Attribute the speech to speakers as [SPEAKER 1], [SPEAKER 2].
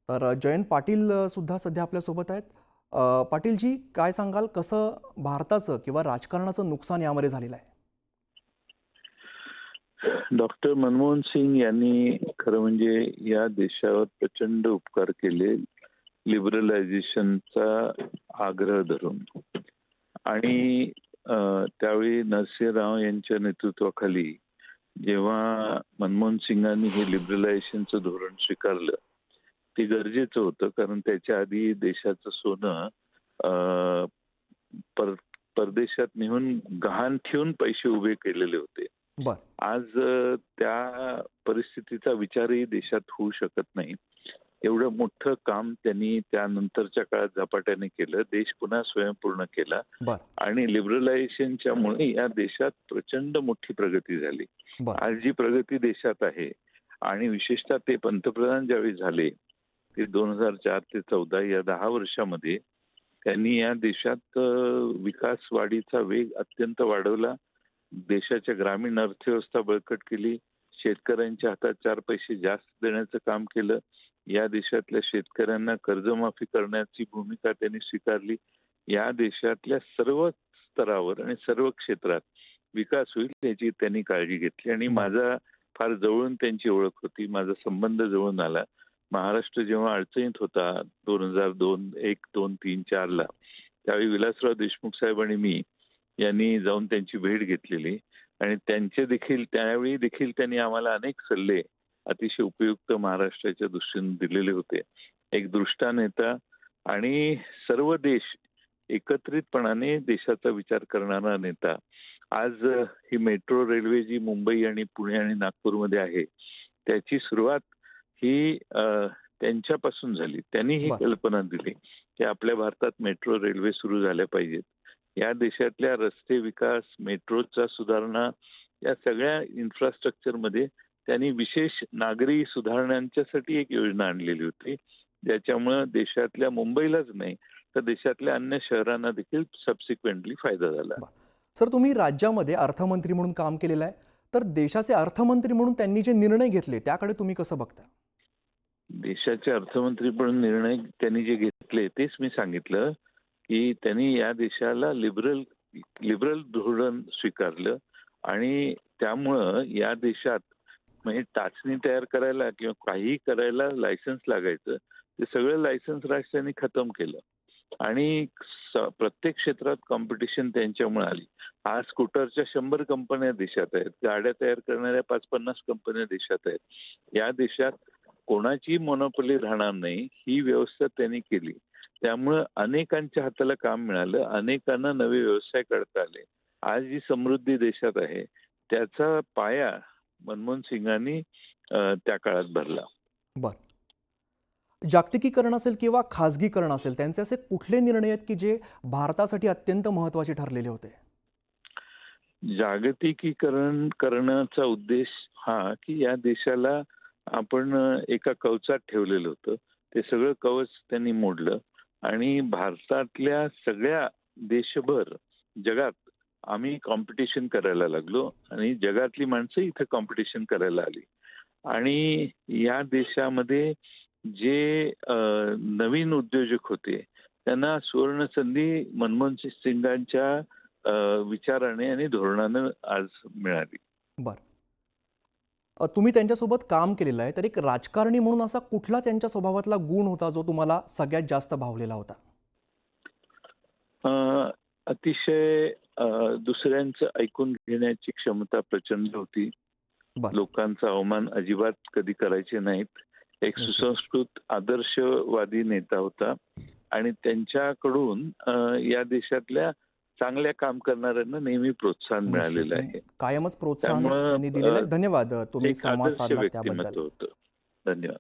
[SPEAKER 1] तर जयंत पाटील सुद्धा सध्या आपल्यासोबत आहेत. पाटीलजी, काय सांगाल, कसं भारताचं किंवा राजकारणाचं नुकसान यामध्ये झालेलं आहे?
[SPEAKER 2] डॉक्टर मनमोहन सिंग यांनी खरं म्हणजे या देशावर प्रचंड उपकार केले लिबरलायझेशनचा आग्रह धरून. आणि त्यावेळी नरसिंहराव यांच्या नेतृत्वाखाली जेव्हा मनमोहन सिंगांनी हे लिबरलायझेशनचं धोरण स्वीकारलं, ते गरजेचं होतं. कारण त्याच्या आधी देशाचं सोनं अ, पर परदेशात नेऊन गहाण ठेवून पैसे उभे केलेले होते.
[SPEAKER 1] बर.
[SPEAKER 2] आज त्या परिस्थितीचा विचारही देशात होऊ शकत नाही. एवढं मोठं काम त्यांनी त्यानंतरच्या काळात झपाट्याने केलं. देश पुन्हा स्वयंपूर्ण केला
[SPEAKER 1] बर.
[SPEAKER 2] आणि लिबरलायझेशनच्यामुळे या देशात प्रचंड मोठी प्रगती झाली.
[SPEAKER 1] बर.
[SPEAKER 2] आज जी प्रगती देशात आहे आणि विशेषतः ते पंतप्रधान ज्यावेळी झाले, ते 2004 ते 14 या 10 वर्षामध्ये त्यांनी या देशात विकास वाढीचा वेग अत्यंत वाढवला. देशाच्या ग्रामीण अर्थव्यवस्था बळकट केली. शेतकऱ्यांच्या हातात 4 पैसे जास्त देण्याचं काम केलं. या देशातल्या शेतकऱ्यांना कर्जमाफी करण्याची भूमिका त्यांनी स्वीकारली. या देशातल्या सर्व स्तरावर आणि सर्व क्षेत्रात विकास होईल याची त्यांनी काळजी घेतली. आणि माझा फार जवळून त्यांची ओळख होती. माझा संबंध जवळून आला. महाराष्ट्र जेव्हा अडचणीत होता 2002, 1, 2, 3, 4 ला, त्यावेळी विलासराव देशमुख साहेब आणि मी यांनी जाऊन त्यांची भेट घेतलेली. आणि त्यावेळी देखील त्यांनी आम्हाला अनेक सल्ले अतिशय उपयुक्त महाराष्ट्राच्या दृष्टीने दिलेले होते. एक दृष्टा नेता आणि सर्व देश एकत्रितपणाने देशाचा विचार करणारा नेता. आज ही मेट्रो रेल्वे जी मुंबई आणि पुणे आणि नागपूरमध्ये आहे, त्याची सुरुवात ही त्यांच्यापासून झाली. त्यांनी ही कल्पना दिली की आपल्या भारतात मेट्रो रेल्वे सुरू झाल्या पाहिजेत. या देशातल्या रस्ते विकास, मेट्रोचा सुधारणा, या सगळ्या इन्फ्रास्ट्रक्चरमध्ये त्यांनी विशेष नागरी सुधारणांच्यासाठी एक योजना आणलेली होती, ज्याच्यामुळे देशातल्या मुंबईलाच नाही तर देशातल्या अन्य शहरांना देखील सबसिक्वेंटली फायदा झाला.
[SPEAKER 1] सर, तुम्ही राज्यामध्ये अर्थमंत्री म्हणून काम केलेलं आहे, तर देशाचे अर्थमंत्री म्हणून त्यांनी जे निर्णय घेतले त्याकडे तुम्ही कसं बघता?
[SPEAKER 2] देशाचे अर्थमंत्री म्हणून निर्णय त्यांनी जे घेतले तेच मी सांगितलं की त्यांनी या देशाला लिबरल धोरण स्वीकारलं. आणि त्यामुळं या देशात म्हणजे टाचणी तयार करायला किंवा काही करायला लायसन्स लागायचं, ते सगळं लायसन्स राज त्यांनी खतम केलं. आणि प्रत्येक क्षेत्रात कॉम्पिटिशन त्यांच्यामुळे आली. आज स्कूटरच्या 100 कंपन्या देशात आहेत. गाड्या तयार करणाऱ्या 5-50 कंपन्या देशात आहेत. या देशात कोणाची मोनोपोली राहणार नाही ही व्यवस्था त्यांनी केली. त्यामुळं अनेकांच्या हाताला काम मिळालं. अनेकांना नवे व्यवसाय काढता आले. आज जी समृद्धी देशात आहे त्याचा पाया मनमोहन सिंगांनी त्या काळात भरला.
[SPEAKER 1] बर. जागतिकीकरण असेल किंवा खाजगीकरण असेल, त्यांचे असे कुठले निर्णय आहेत की जे भारतासाठी अत्यंत महत्त्वाचे ठरलेले होते?
[SPEAKER 2] जागतिकीकरण करण्याचा उद्देश हा की या देशाला आपण एका कवचात ठेवलेलं होतं. ते सगळं कवच त्यांनी मोडलं आणि भारतातल्या सगळ्या देशभर जगात आम्ही कॉम्पिटिशन करायला लागलो आणि जगातली माणसं इथं कॉम्पिटिशन करायला आली. आणि या देशामध्ये जे नवीन उद्योजक होते त्यांना सुवर्ण संधी मनमोहन सिंगांच्या विचाराने आणि धोरणाने आज मिळाली.
[SPEAKER 1] बर. तुम्ही त्यांच्यासोबत काम केलेलं आहे, तर एक राजकारणी म्हणून असा कुठला त्यांच्या स्वभावातला गुण होता जो तुम्हाला सगळ्यात जास्त भावलेला होता?
[SPEAKER 2] अतिशय दुसऱ्यांचं ऐकून घेण्याची क्षमता प्रचंड होती. लोकांचा अवमान अजिबात कधी करायचे नाहीत. एक सुसंस्कृत आदर्शवादी नेता होता आणि त्यांच्याकडून या देशातल्या चांगल्या काम करणाऱ्यांना नेहमी प्रोत्साहन मिळालेलं आहे.
[SPEAKER 1] कायमच प्रोत्साहन त्यांनी दिलेलं आहे. धन्यवाद, तुम्ही
[SPEAKER 2] एक
[SPEAKER 1] संवाद
[SPEAKER 2] आदर्श
[SPEAKER 1] साधला
[SPEAKER 2] व्यक्तिमत्व
[SPEAKER 1] त्याबद्दल.
[SPEAKER 2] होतं. धन्यवाद.